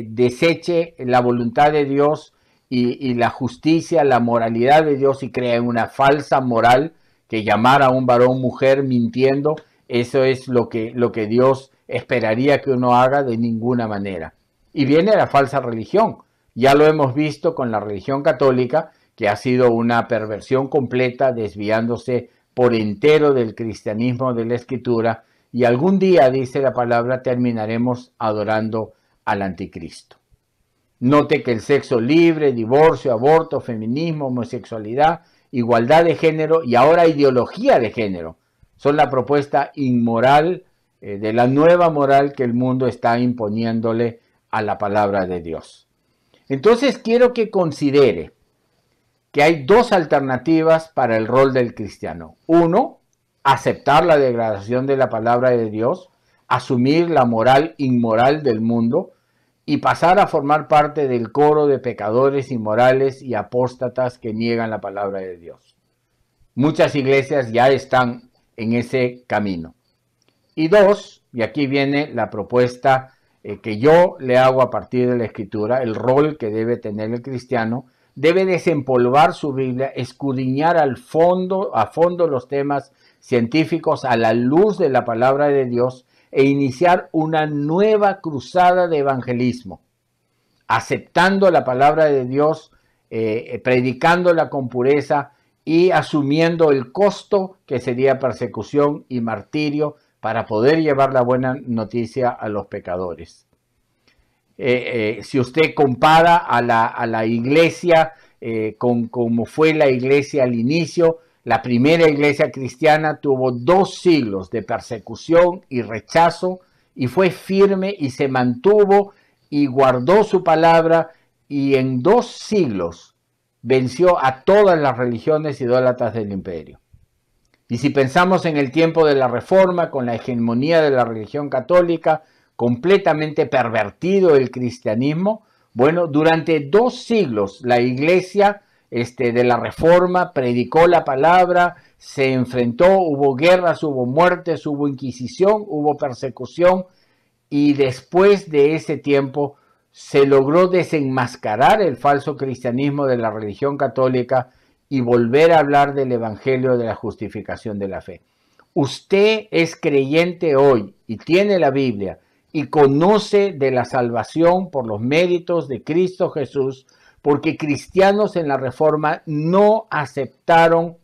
Speaker 7: deseche la voluntad de Dios y la justicia, la moralidad de Dios y crea en una falsa moral, que llamar a un varón mujer mintiendo, eso es lo que Dios esperaría que uno haga de ninguna manera. Y viene la falsa religión. Ya lo hemos visto con la religión católica, que ha sido una perversión completa, desviándose por entero del cristianismo de la Escritura, y algún día, dice la palabra, terminaremos adorando al anticristo. Note que el sexo libre, divorcio, aborto, feminismo, homosexualidad, igualdad de género y ahora ideología de género son la propuesta inmoral de la nueva moral que el mundo está imponiéndole a la palabra de Dios. Entonces quiero que considere que hay dos alternativas para el rol del cristiano. Uno, aceptar la degradación de la palabra de Dios, asumir la moral inmoral del mundo y pasar a formar parte del coro de pecadores inmorales y apóstatas que niegan la palabra de Dios. Muchas iglesias ya están en ese camino. Y dos, y aquí viene la propuesta que yo le hago a partir de la Escritura, el rol que debe tener el cristiano, debe desempolvar su Biblia, escudriñar a fondo los temas científicos a la luz de la palabra de Dios e iniciar una nueva cruzada de evangelismo, aceptando la palabra de Dios, predicándola con pureza y asumiendo el costo que sería persecución y martirio para poder llevar la buena noticia a los pecadores. Si usted compara a la iglesia con como fue la iglesia al inicio, la primera iglesia cristiana tuvo 2 siglos de persecución y rechazo y fue firme y se mantuvo y guardó su palabra y en 2 siglos venció a todas las religiones idólatras del imperio. Y si pensamos en el tiempo de la Reforma, con la hegemonía de la religión católica, completamente pervertido el cristianismo, bueno, durante 2 siglos la iglesia de la Reforma predicó la palabra, se enfrentó, hubo guerras, hubo muertes, hubo inquisición, hubo persecución, y después de ese tiempo se logró desenmascarar el falso cristianismo de la religión católica y volver a hablar del evangelio de la justificación de la fe. Usted es creyente hoy y tiene la Biblia y conoce de la salvación por los méritos de Cristo Jesús, porque cristianos en la Reforma no aceptaron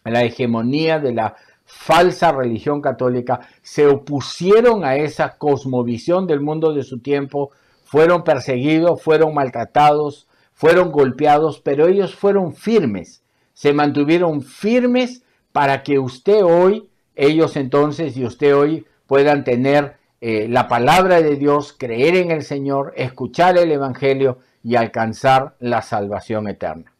Speaker 7: la hegemonía de la falsa religión católica, se opusieron a esa cosmovisión del mundo de su tiempo, fueron perseguidos, fueron maltratados, fueron golpeados, pero ellos fueron firmes, se mantuvieron firmes para que usted hoy, ellos entonces y usted hoy puedan tener la palabra de Dios, creer en el Señor, escuchar el Evangelio y alcanzar la salvación eterna.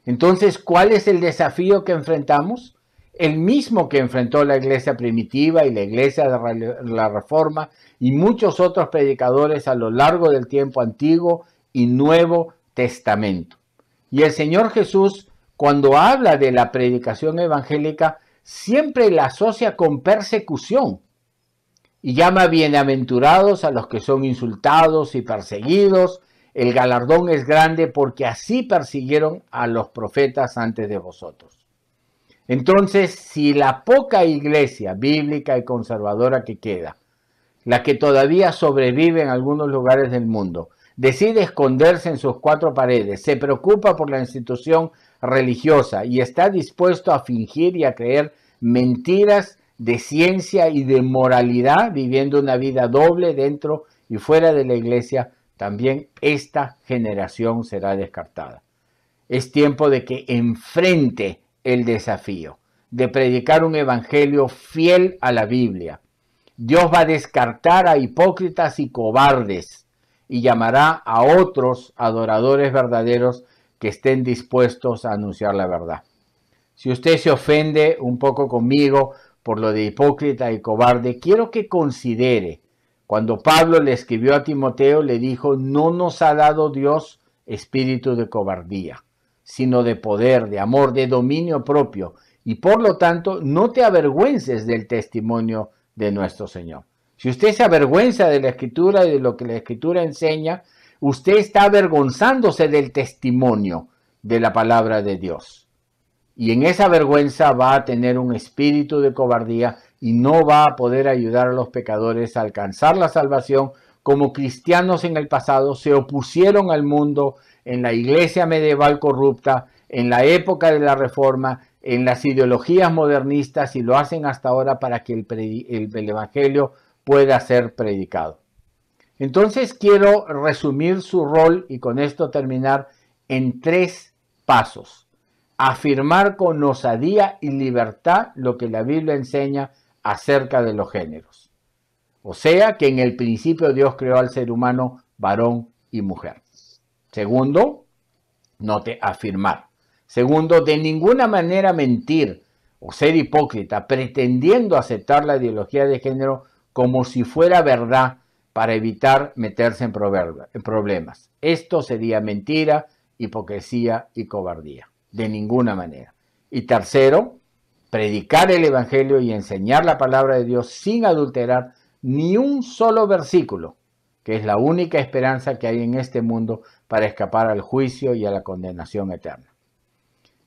Speaker 7: Entonces, ¿cuál es el desafío que enfrentamos? El mismo que enfrentó la iglesia primitiva y la iglesia de la Reforma y muchos otros predicadores a lo largo del tiempo antiguo y Nuevo Testamento. Y el Señor Jesús, cuando habla de la predicación evangélica, siempre la asocia con persecución y llama bienaventurados a los que son insultados y perseguidos. El galardón es grande porque así persiguieron a los profetas antes de vosotros. Entonces, si la poca iglesia bíblica y conservadora que queda, la que todavía sobrevive en algunos lugares del mundo, decide esconderse en sus 4 paredes, se preocupa por la institución religiosa y está dispuesto a fingir y a creer mentiras de ciencia y de moralidad, viviendo una vida doble dentro y fuera de la iglesia, también esta generación será descartada. Es tiempo de que enfrente el desafío de predicar un evangelio fiel a la Biblia. Dios va a descartar a hipócritas y cobardes y llamará a otros adoradores verdaderos que estén dispuestos a anunciar la verdad. Si usted se ofende un poco conmigo por lo de hipócrita y cobarde, quiero que considere cuando Pablo le escribió a Timoteo, le dijo: no nos ha dado Dios espíritu de cobardía, sino de poder, de amor, de dominio propio. Y por lo tanto, no te avergüences del testimonio de nuestro Señor. Si usted se avergüenza de la Escritura y de lo que la Escritura enseña, usted está avergonzándose del testimonio de la palabra de Dios. Y en esa vergüenza va a tener un espíritu de cobardía y no va a poder ayudar a los pecadores a alcanzar la salvación, como cristianos en el pasado se opusieron al mundo en la iglesia medieval corrupta, en la época de la Reforma, en las ideologías modernistas, y lo hacen hasta ahora para que el evangelio pueda ser predicado. Entonces quiero resumir su rol y con esto terminar en 3 pasos. Afirmar con osadía y libertad lo que la Biblia enseña acerca de los géneros. O sea, que en el principio Dios creó al ser humano varón y mujer. Segundo, note, afirmar. Segundo, de ninguna manera mentir o ser hipócrita, pretendiendo aceptar la ideología de género como si fuera verdad para evitar meterse en problemas. Esto sería mentira, hipocresía y cobardía. De ninguna manera. Y tercero, predicar el evangelio y enseñar la palabra de Dios sin adulterar ni un solo versículo, que es la única esperanza que hay en este mundo para escapar al juicio y a la condenación eterna.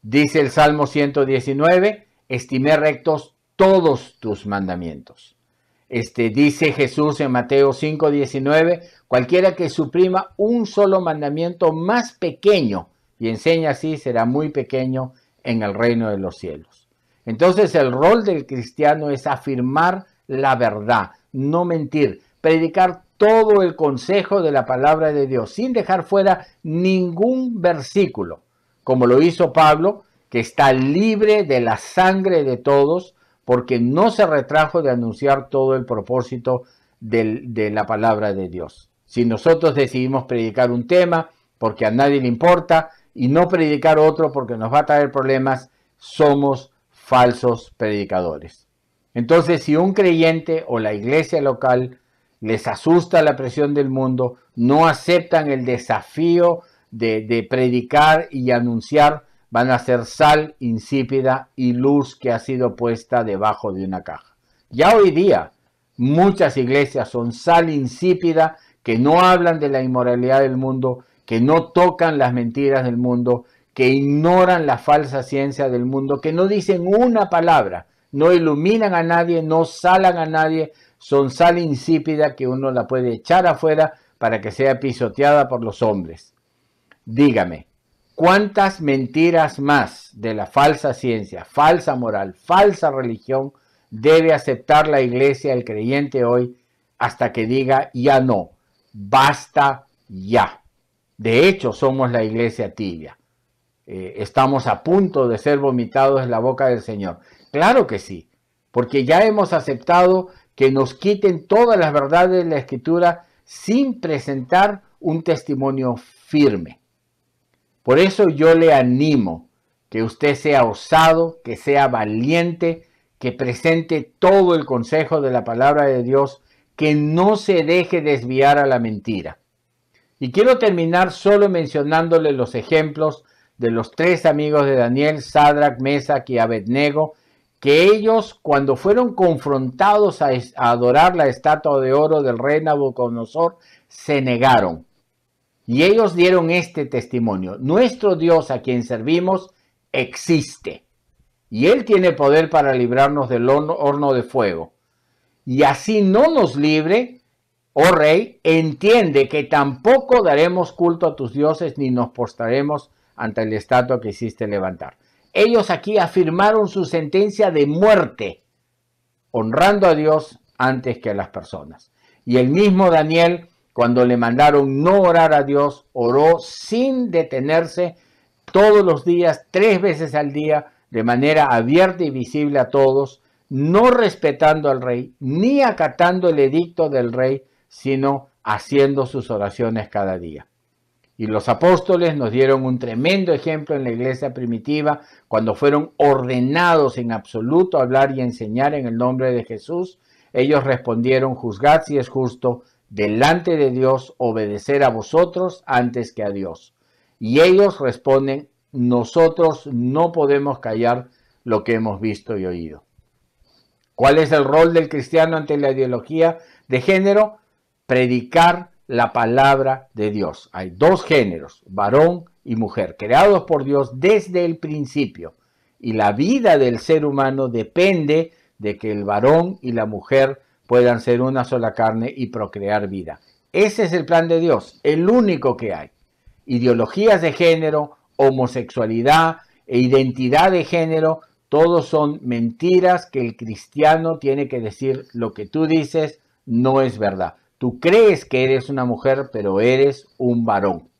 Speaker 7: Dice el Salmo 119, estimé rectos todos tus mandamientos. Dice Jesús en Mateo 5:19, cualquiera que suprima un solo mandamiento más pequeño y enseña así será muy pequeño en el reino de los cielos. Entonces el rol del cristiano es afirmar la verdad, no mentir, predicar todo el consejo de la palabra de Dios sin dejar fuera ningún versículo, como lo hizo Pablo, que está libre de la sangre de todos, porque no se retrajo de anunciar todo el propósito de la palabra de Dios. Si nosotros decidimos predicar un tema porque a nadie le importa y no predicar otro porque nos va a traer problemas, somos falsos predicadores. Entonces, si un creyente o la iglesia local les asusta la presión del mundo, no aceptan el desafío de predicar y anunciar, van a ser sal insípida y luz que ha sido puesta debajo de una caja. Ya hoy día muchas iglesias son sal insípida que no hablan de la inmoralidad del mundo, que no tocan las mentiras del mundo, que ignoran la falsa ciencia del mundo, que no dicen una palabra, no iluminan a nadie, no salan a nadie, son sal insípida que uno la puede echar afuera para que sea pisoteada por los hombres. Dígame, ¿cuántas mentiras más de la falsa ciencia, falsa moral, falsa religión debe aceptar la iglesia, el creyente hoy, hasta que diga ya no, basta ya? De hecho, somos la iglesia tibia. Estamos a punto de ser vomitados en la boca del Señor. Claro que sí, porque ya hemos aceptado que nos quiten todas las verdades de la Escritura sin presentar un testimonio firme. Por eso yo le animo que usted sea osado, que sea valiente, que presente todo el consejo de la palabra de Dios, que no se deje desviar a la mentira. Y quiero terminar solo mencionándole los ejemplos de los tres amigos de Daniel, Sadrac, Mesac y Abednego, que ellos cuando fueron confrontados a adorar la estatua de oro del rey Nabucodonosor, se negaron. Y ellos dieron este testimonio: nuestro Dios a quien servimos existe, y Él tiene poder para librarnos del horno de fuego. Y así no nos libre, oh rey, entiende que tampoco daremos culto a tus dioses ni nos postraremos ante la estatua que hiciste levantar. Ellos aquí afirmaron su sentencia de muerte, honrando a Dios antes que a las personas. Y el mismo Daniel, cuando le mandaron no orar a Dios, oró sin detenerse todos los días, 3 veces al día, de manera abierta y visible a todos, no respetando al rey, ni acatando el edicto del rey, sino haciendo sus oraciones cada día. Y los apóstoles nos dieron un tremendo ejemplo en la iglesia primitiva cuando fueron ordenados en absoluto a hablar y enseñar en el nombre de Jesús. Ellos respondieron: juzgad si es justo delante de Dios obedecer a vosotros antes que a Dios. Y ellos responden: nosotros no podemos callar lo que hemos visto y oído. ¿Cuál es el rol del cristiano ante la ideología de género? Predicar la palabra de Dios. Hay 2 géneros, varón y mujer, creados por Dios desde el principio. Y la vida del ser humano depende de que el varón y la mujer puedan ser una sola carne y procrear vida. Ese es el plan de Dios, el único que hay. Ideologías de género, homosexualidad e identidad de género, todos son mentiras que el cristiano tiene que decir: lo que tú dices no es verdad. Tú crees que eres una mujer, pero eres un varón.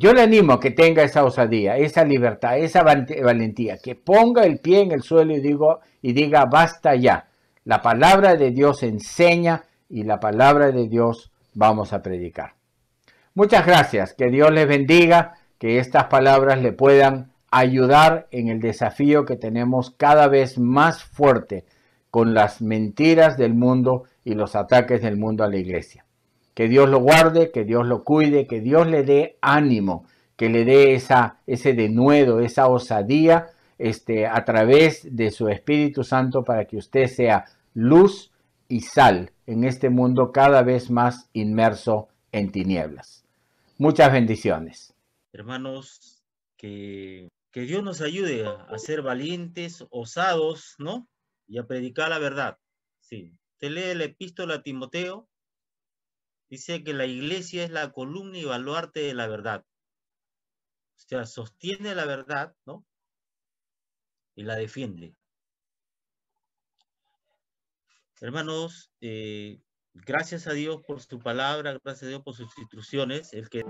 Speaker 7: Yo le animo a que tenga esa osadía, esa libertad, esa valentía, que ponga el pie en el suelo y diga basta ya. La palabra de Dios enseña y la palabra de Dios vamos a predicar. Muchas gracias, que Dios les bendiga, que estas palabras le puedan ayudar en el desafío que tenemos cada vez más fuerte con las mentiras del mundo y los ataques del mundo a la iglesia. Que Dios lo guarde, que Dios lo cuide, que Dios le dé ánimo, que le dé ese denuedo, esa osadía a través de su Espíritu Santo para que usted sea luz y sal en este mundo cada vez más inmerso en tinieblas. Muchas bendiciones.
Speaker 6: Hermanos, que Dios nos ayude a ser valientes, osados, ¿no? Y a predicar la verdad. Sí. Usted lee la epístola a Timoteo, dice que la iglesia es la columna y baluarte de la verdad. O sea, sostiene la verdad, ¿no? Y la defiende. Hermanos, gracias a Dios por su palabra, gracias a Dios por sus instrucciones. El que